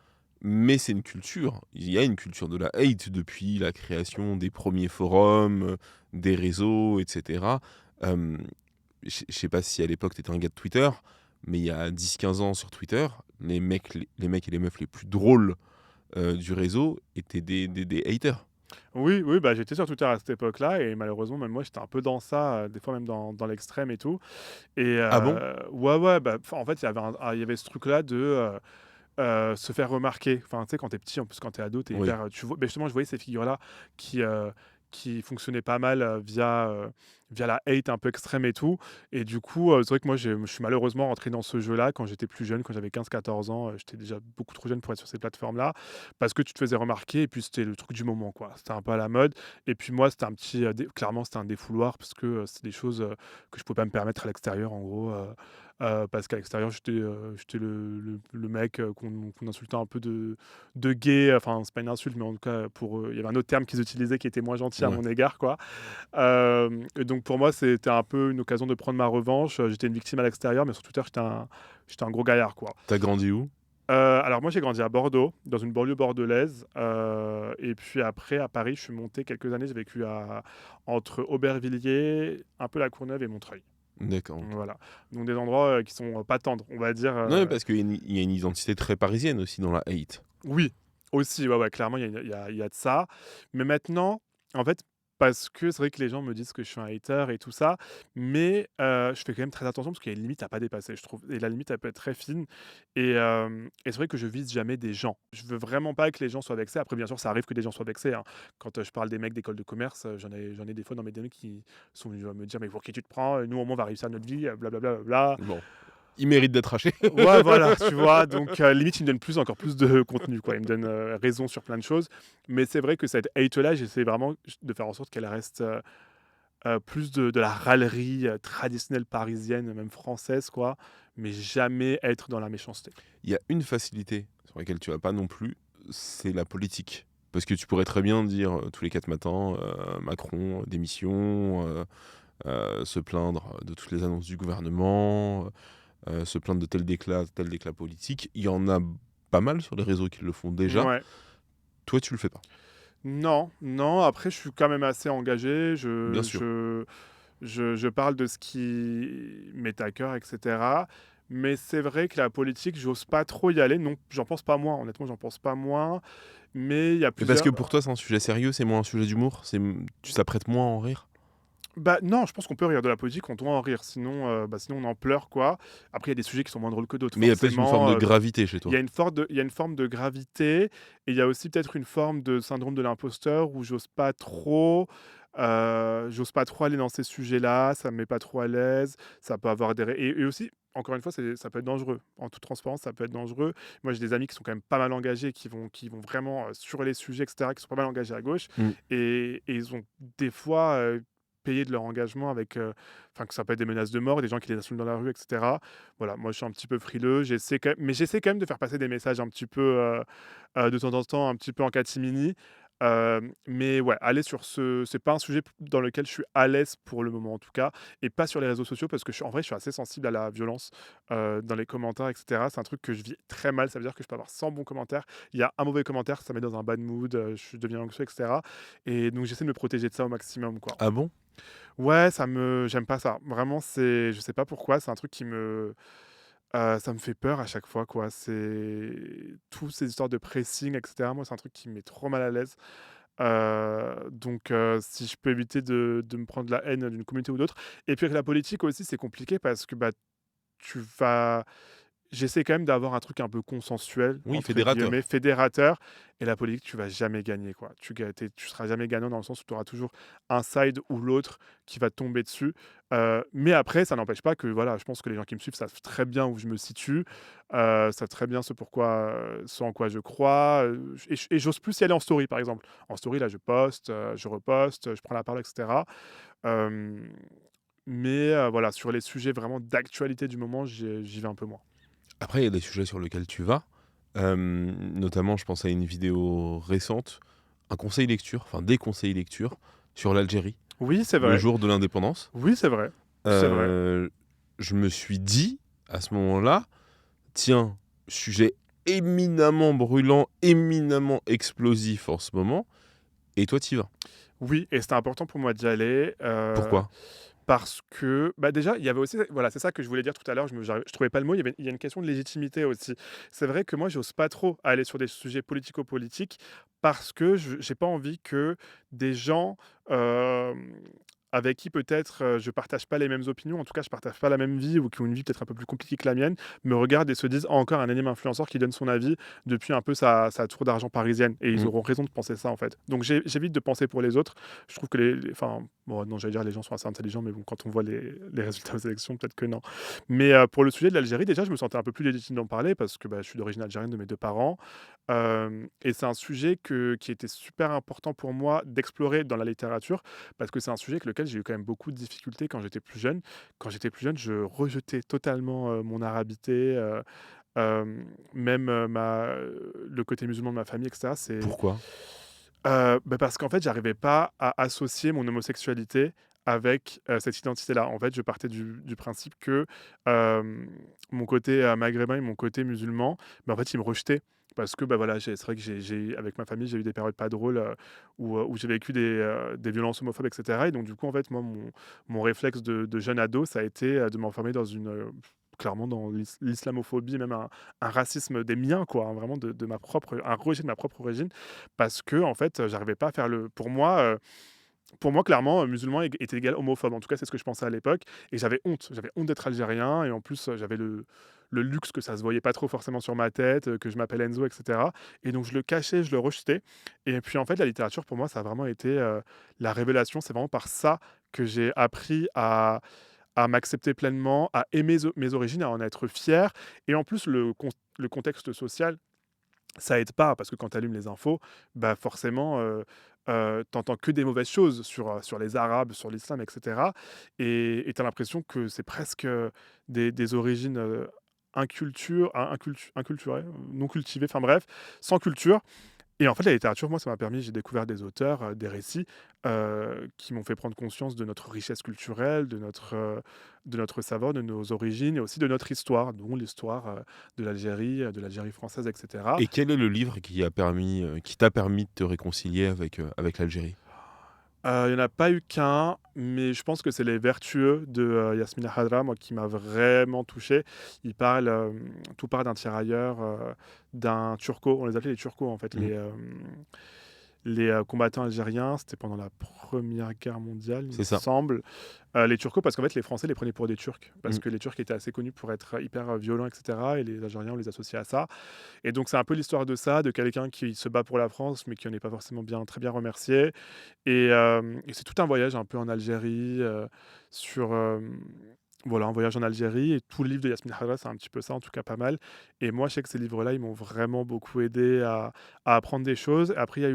mais c'est une culture. Il y a une culture de la hate depuis la création des premiers forums, des réseaux, etc. Hem, je sais pas si à l'époque tu étais un gars de Twitter, mais il y a 10-15 ans sur Twitter, les mecs et les meufs les plus drôles, du réseau étaient des haters. Oui, oui, bah, j'étais sur Twitter à cette époque-là, et malheureusement, même moi, j'étais un peu dans ça, des fois même dans l'extrême et tout. Et Ah bon? ouais, ouais, bah, enfin, en fait, il y avait ce truc-là de, se faire remarquer. Enfin, tu sais, quand t'es petit, en plus, quand t'es ado, t'es Oui. hyper, tu vois, beh, justement, je voyais ces figures-là qui, heu, qui fonctionnaient pas mal, via la hate un peu extrême et tout. Et du coup, c'est vrai que moi, je suis malheureusement rentré dans ce jeu-là quand j'étais plus jeune, quand j'avais 15-14 ans. J'étais déjà beaucoup trop jeune pour être sur ces plateformes-là, parce que tu te faisais remarquer, et puis c'était le truc du moment, quoi. C'était un peu à la mode, et puis moi, c'était un petit, clairement, c'était un défouloir, parce que, c'est des choses, que je pouvais pas me permettre à l'extérieur, en gros, parce qu'à l'extérieur, j'étais le mec, qu'on insultait un peu de gay. Enfin, c'est pas une insulte, mais en tout cas, pour eux, il y avait un autre terme qu'ils utilisaient qui était moins gentil à Ouais. mon égard, quoi. Et donc pour moi, c'était un peu une occasion de prendre ma revanche. J'étais une victime à l'extérieur, mais sur Twitter, j'étais un gros gaillard, quoi. Tu grandi où? Alors moi, j'ai grandi à Bordeaux, dans une banlieue bordelaise, et puis après à Paris, je suis monté quelques années. J'ai vécu entre Aubervilliers, un peu La Courneuve et Montreuil. D'accord, OK. Voilà, donc des endroits, qui sont, pas tendres, on va dire, Non, mais parce qu'il y a une identité très parisienne aussi dans la hate. oui, aussi, ouais, ouais, clairement, il y a de ça. Mais maintenant, en fait, Parce que c'est vrai que les gens me disent que je suis un hater et tout ça, mais je fais quand même très attention parce qu'il y a une limite à pas dépasser, je trouve et la limite, elle peut être très fine et c'est vrai que je vise jamais des gens. Je veux vraiment pas que les gens soient vexés. Après, bien sûr, ça arrive que des gens soient vexés, hein. Quand, je parle des mecs d'école de commerce, j'en ai des fois dans mes DM qui sont venus me dire: «Mais pour qui tu te prends? Nous, au moins, on va réussir notre vie, blablabla». Bon, il mérite d'être haché. Ouais, voilà, tu vois? Donc limite, il me donne encore plus de contenu, quoi. Il me donne, raison sur plein de choses. Mais c'est vrai que cette hate-là, j'essaie vraiment de faire en sorte qu'elle reste, plus de la râlerie, traditionnelle parisienne, même française, quoi, mais jamais être dans la méchanceté. Il y a une facilité sur laquelle tu vas pas non plus, c'est la politique. Parce que tu pourrais très bien dire, tous les 4 matins, Macron, démission, se plaindre de toutes les annonces du gouvernement, se plaindre de tel déclat politique. Il y en a pas mal sur les réseaux qui le font déjà. Ouais. Toi, tu le fais pas? Non, non, après je suis quand même assez engagé, Bien je sûr. je je parle de ce qui m'est à cœur et cetera. Mais c'est vrai que la politique, j'ose pas trop y aller. Non, j'en pense pas moins, honnêtement, j'en pense pas moins, mais il y a Mais parce que plusieurs. pour toi, c'est un sujet sérieux, c'est moins un sujet d'humour? Tu t'apprêtes moins à en rire? Bah, non, je pense qu'on peut rire de la politique, on doit en rire, sinon, sinon on en pleure, quoi. Après, il y a des sujets qui sont moins drôles que d'autres, Mais il y a peut-être une forme forcément, de gravité chez toi? il y a une forme de gravité et il y a aussi peut-être une forme de syndrome de l'imposteur où j'ose pas trop aller dans ces sujets-là, ça me met pas trop à l'aise, ça peut avoir des ré et aussi, encore une fois, ça peut être dangereux. En toute transparence, ça peut être dangereux. Moi, j'ai des amis qui sont quand même pas mal engagés, qui vont vraiment, sur les sujets et cetera, qui sont pas mal engagés à gauche Mmh. et ils ont des fois, payé de leur engagement avec, enfin, que ça peut être des menaces de mort, des gens qui les insultent dans la rue et cetera. Voilà, moi, je suis un petit peu frileux, j'essaie quand même de faire passer des messages un petit peu, de temps en temps, un petit peu en catimini. Mais ouais, aller sur c'est pas un sujet dans lequel je suis à l'aise pour le moment en tout cas et pas sur les réseaux sociaux parce que en vrai, je suis assez sensible à la violence, dans les commentaires et cetera. C'est un truc que je vis très mal, ça veut dire que je peux avoir 100 bons commentaires. Il y a un mauvais commentaire, ça met dans un bad mood, je deviens anxieux et cetera et donc j'essaie de me protéger de ça au maximum, quoi. Ah bon? Ouais, j'aime pas ça. Vraiment, je sais pas pourquoi, c'est un truc ça me fait peur à chaque fois, quoi. C'est tous ces histoires de pressing et cetera, moi, c'est un truc qui me met trop mal à l'aise. Donc si je peux éviter de me prendre la haine d'une communauté ou d'autre et puis avec la politique aussi, c'est compliqué parce que, bah, tu vas j'essaie quand même d'avoir un truc un peu «consensuel» Oui, entre guillemets, fédérateur. fédérateur et la politique, tu vas jamais gagner, quoi. Tu seras jamais gagnant dans le sens où tu auras toujours un side ou l'autre qui va te tomber dessus. Mais après, ça n'empêche pas que, voilà, je pense que les gens qui me suivent savent très bien où je me situe, savent très bien ce en quoi je crois, et j'ose plus y aller en story, par exemple. En story, là, je poste, je reposte, je prends la parole et cetera. Hem, mais voilà, sur les sujets vraiment d'actualité du moment, j'y vais un peu moins. Après, il y a des sujets sur lesquels tu vas. Notamment, je pense à une vidéo récente, un conseil lecture, enfin des conseils lecture sur l'Algérie, Oui, c'est le vrai. jour de l'indépendance. Oui, c'est vrai. C'est vrai. Heu, je me suis dit, à ce moment-là: «Tiens, sujet éminemment brûlant, éminemment explosif en ce moment et toi tu y vas». Oui et c'était important pour moi d'y aller, Pourquoi? parce que, bah, déjà, il y avait aussi voilà, c'est ça que je voulais dire tout à l'heure, je trouvais pas le mot, il y a une question de légitimité aussi. C'est vrai que moi, j'ose pas trop aller sur des sujets politico-politiques parce que je j'ai pas envie que des gens, hem, avec qui peut-être, je partage pas les mêmes opinions, en tout cas, je partage pas la même vie ou qui ont une vie peut-être un peu plus compliquée que la mienne, me regardent et se disent: «Ah, encore un énième influenceur qui donne son avis depuis un peu sa tour d'argent parisienne» et ils Mmh. auront raison de penser ça, en fait. Donc j'évite de penser pour les autres. Je trouve que enfin, bon, non, j'allais dire les gens sont assez intelligents, mais bon, quand on voit les résultats aux élections, peut-être que non. Mais pour le sujet de l'Algérie, déjà, je me sentais un peu plus légitime d'en parler parce que, bah, je suis d'origine algérienne de mes 2 parents, et c'est un sujet qui était super important pour moi d'explorer dans la littérature parce que c'est un sujet avec lequel j'ai eu quand même beaucoup de difficultés quand j'étais plus jeune. Quand j'étais plus jeune, je rejetais totalement, mon arabité, même, le côté musulman de ma famille et cetera, Pourquoi? bah, parce qu'en fait, j'arrivais pas à associer mon homosexualité avec, cette identité-là. En fait, je partais du principe que, mon côté, maghrébin et mon côté musulman, bah, en fait, ils me rejetaient parce que, bah, voilà, c'est vrai que j'ai avec ma famille, j'ai eu des périodes pas drôles, où j'ai vécu des violences homophobes et cetera et donc du coup, en fait, moi, mon réflexe de jeune ado, ça a été, de m'enfermer dans clairement dans l'islamophobie, même un racisme des miens, quoi, hein, vraiment un rejet de ma propre origine parce que en fait, j'arrivais pas à faire le pour moi, Pour moi, clairement, musulman était égal homophobe. En tout cas, c'est ce que je pensais à l'époque et j'avais honte. J'avais honte d'être algérien et en plus, j'avais le luxe que ça se voyait pas trop forcément sur ma tête, que je m'appelle Enzo et cetera et donc je le cachais, je le rejetais et puis, en fait, la littérature pour moi, ça a vraiment été, la révélation. C'est vraiment par ça que j'ai appris à m'accepter pleinement, à aimer mes origines, à en être fier et en plus le contexte social ça aide pas parce que quand tu allumes les infos, bah, forcément, tu que des mauvaises choses sur les Arabes, sur l'islam et cetera et tu as l'impression que c'est presque, des origines, inculturées, non cultivées, enfin bref, sans culture et en fait, la littérature, moi, ça m'a permis j'ai découvert des auteurs, des récits, qui m'ont fait prendre conscience de notre richesse culturelle, de notre savoir, de nos origines et aussi de notre histoire, dont l'histoire, de l'Algérie française et cetera. Et quel est le livre qui t'a permis de te réconcilier avec l'Algérie? Il y en a pas eu qu'un, mais je pense que c'est Les Vertueux de, Yasmina Khadra, moi, qui m'a vraiment touché. Tout part d'un tirailleur, d'un turco, on les appelait les turcos, en fait, Mmh. les, combattants algériens, c'était pendant la Première Guerre mondiale, il me C'est ça. semble. Les turcos parce qu'en fait, les Français les prenaient pour des Turcs, parce Mmh. que les Turcs étaient assez connus pour être hyper, violents et cetera et les Algériens, on les associait à ça et donc c'est un peu l'histoire de ça, de quelqu'un qui se bat pour la France, mais qui en est pas forcément très bien remercié et c'est tout un voyage un peu en Algérie, sur, voilà, un voyage en Algérie et tout le livre de Yasmine Hadra, c'est un petit peu ça, en tout cas pas mal et moi, je sais que ces livres-là, ils m'ont vraiment beaucoup aidé à apprendre des choses. Après, il y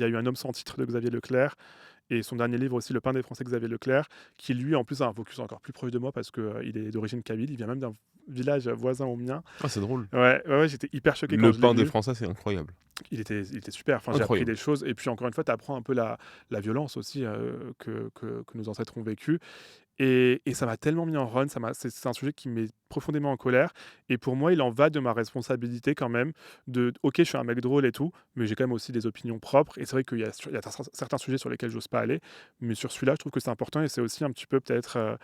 a eu Un homme sans titre de Xavier Leclerc et son dernier livre aussi, Le pain des Français, Xavier Leclerc, qui lui, en plus, a un focus encore plus proche de moi parce que, il est d'origine kabyle, il vient même d'un village voisin au mien. Ah, c'est drôle. Ouais, ouais, ouais, j'étais hyper choqué quand Le je l'ai pain des lu. Français, c'est incroyable. Il était super, enfin, j'ai appris Incroyable. des choses et puis encore une fois, tu apprends un peu la violence aussi, que nos ancêtres ont vécue et ça m'a tellement mis en run, c'est un sujet qui me met profondément en colère et pour moi, il en va de ma responsabilité quand même OK, je suis un mec drôle et tout, mais j'ai quand même aussi des opinions propres et c'est vrai qu'il y a certains sujets sur lesquels j'ose pas aller, mais sur celui-là, je trouve que c'est important et c'est aussi un petit peu peut-être,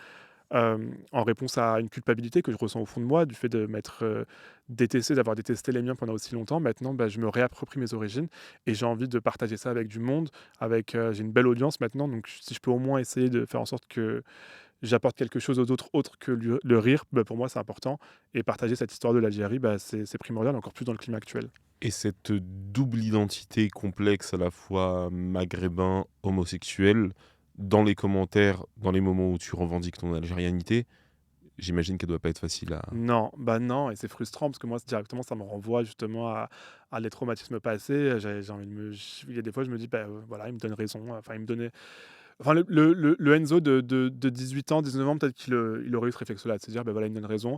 en réponse à une culpabilité que je ressens au fond de moi, du fait de m'être, détesté, d'avoir détesté les miens pendant aussi longtemps. Maintenant, bah, je me réapproprie mes origines et j'ai envie de partager ça avec du monde, j'ai une belle audience maintenant, donc si je peux au moins essayer de faire en sorte que j'apporte quelque chose aux autres, autre que le rire, bah, pour moi, c'est important et partager cette histoire de l'Algérie, bah, c'est primordial, encore plus dans le climat actuel. Et cette double identité complexe, à la fois maghrébin, homosexuel, dans les commentaires, dans les moments où tu revendiques ton algérianité, j'imagine qu'elle doit pas être facile à. Non, bah, non et c'est frustrant parce que moi, directement, ça me renvoie justement à les traumatismes passés. J'ai envie de me il y a des fois, je me dis: «Bah, voilà, il me donne raison». Enfin, il me donnait enfin, le Enzo de 18 ans, 19 ans, peut-être il aurait eu ce réflexe-là, de se dire: «Bah, voilà, il me donne raison».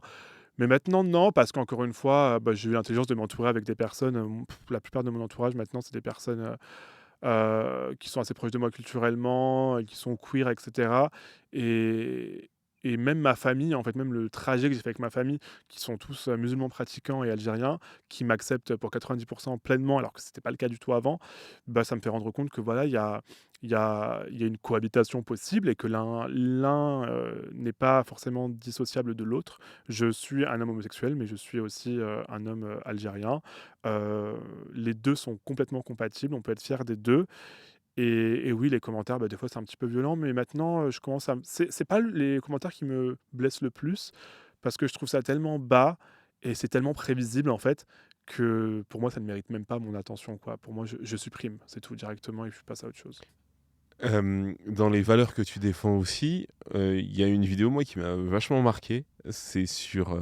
Mais maintenant, non, parce qu'encore une fois, bah, j'ai eu l'intelligence de m'entourer avec des personnes, la plupart de mon entourage maintenant, c'est des personnes, qui sont assez proches de moi culturellement, qui sont queer et cetera et même ma famille, en fait, même le trajet que j'ai fait avec ma famille, qui sont tous, musulmans pratiquants et algériens, qui m'acceptent pour 90 pleinement, alors que c'était pas le cas du tout avant, bah, ça me fait rendre compte que voilà, il y a une cohabitation possible et que n'est pas forcément dissociable de l'autre. Je suis un homme homosexuel, mais je suis aussi, un homme, algérien. Heu, les 2 sont complètement compatibles, on peut être fier des 2 et oui, les commentaires, bah, des fois, c'est un petit peu violent, mais maintenant, je commence à m c'est pas les commentaires qui me blessent le plus parce que je trouve ça tellement bas et c'est tellement prévisible, en fait, que pour moi, ça ne mérite même pas mon attention, quoi. Pour moi, je supprime, c'est tout directement et je passe à autre chose. Dans les valeurs que tu défends aussi, il y a une vidéo, moi, qui m'a vachement marqué. C'est sur,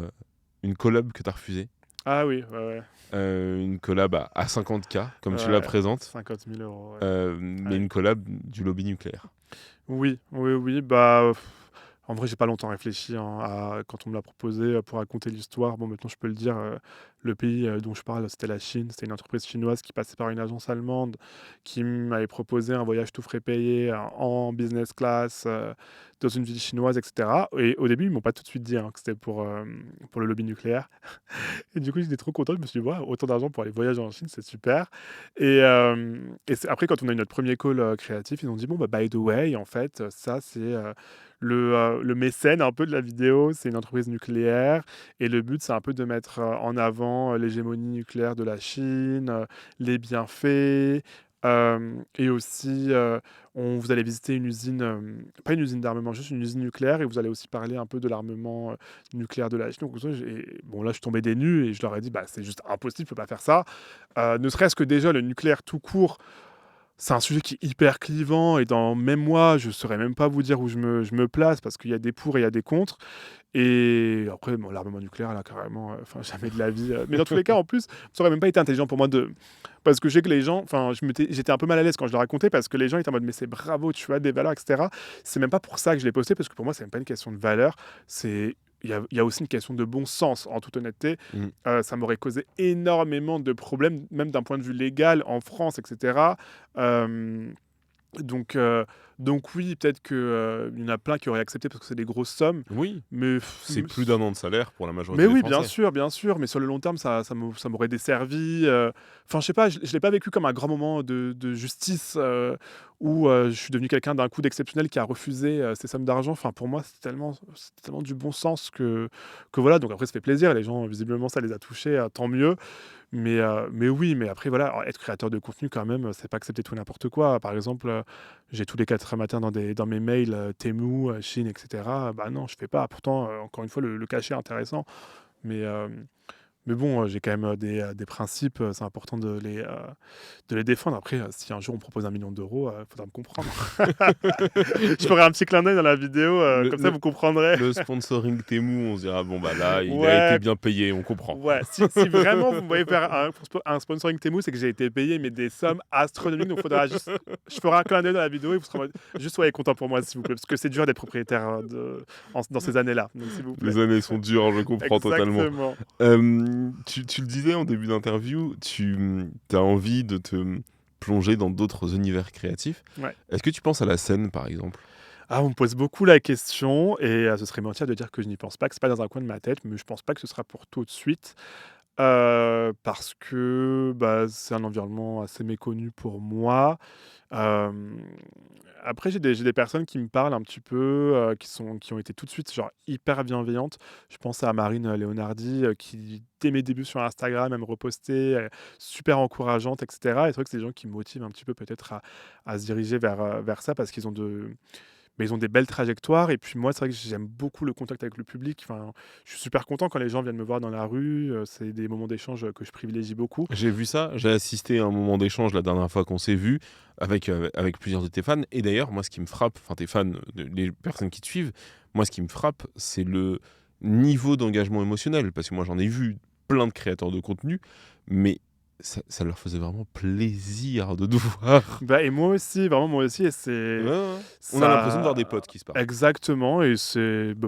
une collab que tu as refusée. Ah oui, ouais, ouais, Une collab à 50K, comme tu la ouais, présentes, 50 000 €, ouais. mais Ouais. une collab du lobby nucléaire. Oui, oui, oui, bah, en vrai, j'ai pas longtemps réfléchi, hein, à quand on me l'a proposé, pour raconter l'histoire. Bon, maintenant, je peux le dire, le pays, dont je parle, c'était la Chine. C'était une entreprise chinoise qui passait par une agence allemande, qui m'avait proposé un voyage tout frais payé en business class, dans une ville chinoise et cetera et au début, ils m'ont pas tout de suite dit, hein, que c'était pour le lobby nucléaire et du coup, j'étais trop content. Je me suis dit: «Waouh, autant d'argent pour aller voyager en Chine, c'est super» et c'est après quand on a eu notre premier call, créatif, ils ont dit: «Bon, bah, by the way, en fait, ça, c'est, le mécène un peu de la vidéo, c'est une entreprise nucléaire et le but, c'est un peu de mettre, en avant, l'hégémonie nucléaire de la Chine, les bienfaits, Et aussi, vous allez visiter une usine, pas une usine d'armement, juste une usine nucléaire et vous allez aussi parler un peu de l'armement, nucléaire de la Chine. Donc ça, bon là, je suis tombé des nues et je leur ai dit: «Bah, c'est juste impossible, je peux pas faire ça». Ne serait-ce que déjà le nucléaire tout court, c'est un sujet qui est hyper clivant et même moi, je saurais même pas vous dire où je me place parce qu'il y a des pour et il y a des contre. Et après, bon, l'armement nucléaire, là, carrément, enfin, jamais de la vie. Mais dans tous les cas, en plus, ça aurait même pas été intelligent pour moi de. Parce que je sais que les gens, enfin, j'étais un peu mal à l'aise quand je le racontais parce que les gens étaient en mode, mais c'est bravo, tu as des valeurs, etc. C'est même pas pour ça que je l'ai posté parce que pour moi, c'est même pas une question de valeur. Il y a aussi une question de bon sens, en toute honnêteté. Mmh. Ça m'aurait causé énormément de problèmes, même d'un point de vue légal en France, etc. Euh, donc, euh, donc oui, peut-être qu'il y en a plein qui auraient accepté parce que c'est des grosses sommes. Oui, Mais, c'est plus d'1 an de salaire pour la mais majorité des oui, Français. bien sûr, mais sur le long terme, ça m'aurait desservi. Enfin, je sais pas, je l'ai pas vécu comme un grand moment de justice où je suis devenu quelqu'un d'un coup d'exceptionnel qui a refusé ces sommes d'argent. Enfin, pour moi, c'est tellement du bon sens que voilà. Donc après, ça fait plaisir. Les gens, visiblement, ça les a touchés, tant mieux. Mais oui, mais après voilà, alors être créateur de contenu quand même, c'est pas accepter tout et n'importe quoi. Par exemple, j'ai tous les 4 matins dans mes mails, Temu, Chine et cetera. Bah non, je fais pas. Pourtant, encore une fois, le cachet est intéressant. Mais, mais bon, j'ai quand même, des principes, c'est important de les défendre. Après, si un jour on me propose 1 million d'euros, faudra me comprendre. Je ferai un petit clin d'œil dans la vidéo, Le comme ça le vous comprendrez. le sponsoring Temu, on se dira: «Bon, bah, là, il a été Ouais. bien payé, on comprend». Ouais, si vraiment vous me voyez faire un sponsoring Temu, c'est que j'ai été payé, mais des sommes astronomiques, donc faudra juste je ferai un clin d'œil dans la vidéo et vous serez en mode juste soyez contents pour moi, s'il vous plaît, parce que c'est dur d'être propriétaire, dans ces années-là, donc s'il vous plaît. Les années sont dures, je comprends totalement. Exactement. Tu le disais en début d'interview, as envie de te plonger dans d'autres univers créatifs. Ouais. Est-ce que tu penses à la scène, par exemple? Ah, on me pose beaucoup la question et ce serait mentir de dire que je n'y pense pas, que c'est pas dans un coin de ma tête, mais je pense pas que ce sera pour tout de suite. Parce que, bah, c'est un environnement assez méconnu pour moi. Hem, Après j'ai des personnes qui me parlent un petit peu, qui ont été tout de suite genre hyper bienveillantes. Je pense à Marine, Leonardi, qui dès mes débuts sur Instagram, elle me repostait, super encourageante et cetera et c'est vrai que c'est des gens qui me motivent un petit peu peut-être à se diriger vers ça parce qu'ils ont mais ils ont des belles trajectoires et puis moi, c'est vrai que j'aime beaucoup le contact avec le public. Enfin, je suis super content quand les gens viennent me voir dans la rue, c'est des moments d'échange, que je privilégie beaucoup. J'ai vu ça, j'ai assisté à un moment d'échange la dernière fois qu'on s'est vu avec plusieurs de tes fans. Et d'ailleurs, moi, ce qui me frappe, enfin tes fans, les personnes qui te suivent, moi, ce qui me frappe, c'est le niveau d'engagement émotionnel. Parce que moi, j'en ai vu plein de créateurs de contenu, mais ça leur faisait vraiment plaisir de nous voir. Bah et moi aussi, vraiment moi aussi et Ouais, c'est ouais. On a l'impression de voir ça des potes qui se parlent. exactement et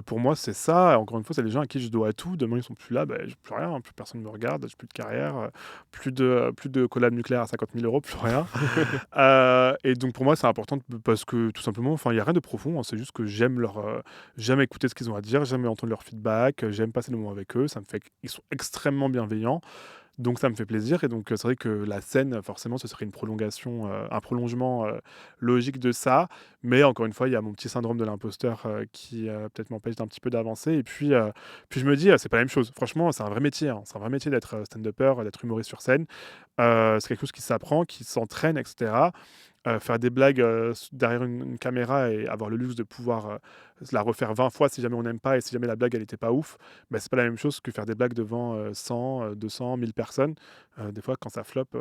pour moi, c'est ça. Et encore une fois, c'est les gens à qui je dois tout. Demain, ils sont plus là, bah, j'ai plus rien, plus personne me regarde, j'ai plus de carrière, plus de collab nucléaire à 50 000 €, plus rien. Et donc pour moi, c'est important parce que tout simplement, enfin, il y a rien de profond, hein, c'est juste que j'aime écouter ce qu'ils ont à dire, j'aime entendre leur feedback, j'aime passer des moments avec eux. Ça me fait ils sont extrêmement bienveillants. Donc ça me fait plaisir et donc c'est vrai que la scène, forcément, ce serait une prolongation, un prolongement, logique de ça. Mais encore une fois, il y a mon petit syndrome de l'imposteur, qui, peut-être m'empêche d'un petit peu d'avancer et puis je me dis, c'est pas la même chose. Franchement, c'est un vrai métier, hein. C'est un vrai métier d'être, stand-upper, d'être humoriste sur scène. C'est quelque chose qui s'apprend, qui s'entraîne et cetera. Faire des blagues, derrière une caméra et avoir le luxe de pouvoir, la refaire 20 fois si jamais on n'aime pas et si jamais la blague elle était pas ouf, bah, c'est pas la même chose que faire des blagues devant, 100, 200, 1000 personnes. Des fois quand ça floppe,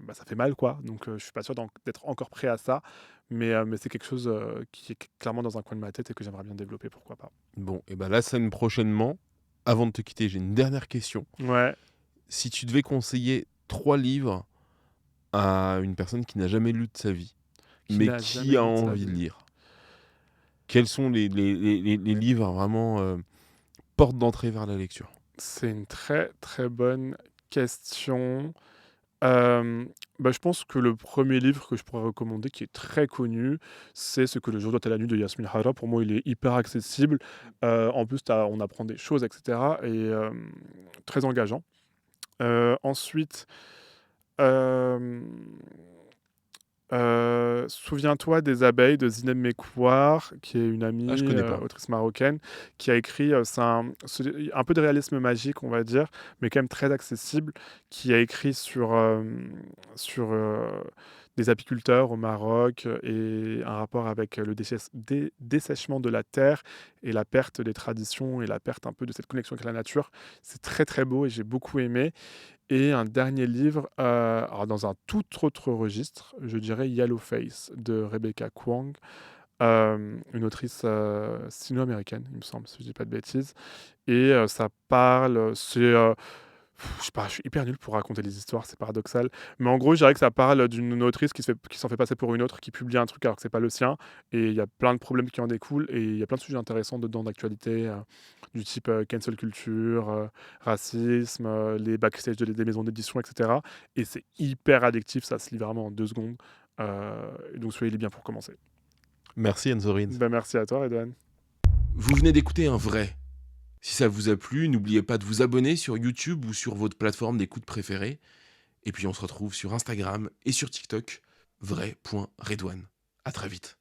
bah, ça fait mal quoi, donc je suis pas sûr d'être encore prêt à ça, mais c'est quelque chose, qui est clairement dans un coin de ma tête et que j'aimerais bien développer, pourquoi pas. Bon, et ben la scène prochainement. Avant de te quitter, j'ai une dernière question. Ouais, Si tu devais conseiller 3 livres à une personne qui n'a jamais lu de sa vie, qui mais n'a jamais qui a lu de sa envie de vie. lire. Quels sont les livres vraiment, porte d'entrée vers la lecture? C'est une très, très bonne question. Bah, je pense que le premier livre que je pourrais recommander, qui est très connu, c'est «Ce que le jour doit à la nuit» de Yasmine Hara. Pour moi, il est hyper accessible. En plus, on apprend des choses et cetera et très engageant. Ensuite, hem «Souviens-toi des abeilles» de Zineb Mekouar, qui est une Ah, je amie, connais pas. autrice marocaine, qui a écrit, c'est un peu de réalisme magique, on va dire, mais quand même très accessible, qui a écrit sur, des apiculteurs au Maroc, et un rapport avec le dessèchement de la terre et la perte des traditions et la perte un peu de cette connexion avec la nature. C'est très, très beau et j'ai beaucoup aimé. Et un dernier livre, alors dans un tout autre registre, je dirais Yellowface de Rebecca Kuang, une autrice, sino-américaine, il me semble, si je dis pas de bêtises. Et ça parle, je sais pas, je suis hyper nul pour raconter les histoires, c'est paradoxal. Mais en gros, je dirais que ça parle d'une autrice qui s'en fait passer pour une autre, qui publie un truc alors que c'est pas le sien. Et il y a plein de problèmes qui en découlent. Et il y a plein de sujets intéressants dedans d'actualité, du type cancel culture, racisme, les backstage des maisons d'édition, etc. Et c'est hyper addictif, ça se lit vraiment en 2 secondes. Et donc soyez les bien pour commencer. Merci Enzo Rins. Ben, merci à toi, Redouane. Vous venez d'écouter un vrai. Si ça vous a plu, n'oubliez pas de vous abonner sur YouTube ou sur votre plateforme d'écoute préférée. Et puis on se retrouve sur Instagram et sur TikTok, vrai.redouane. À très vite.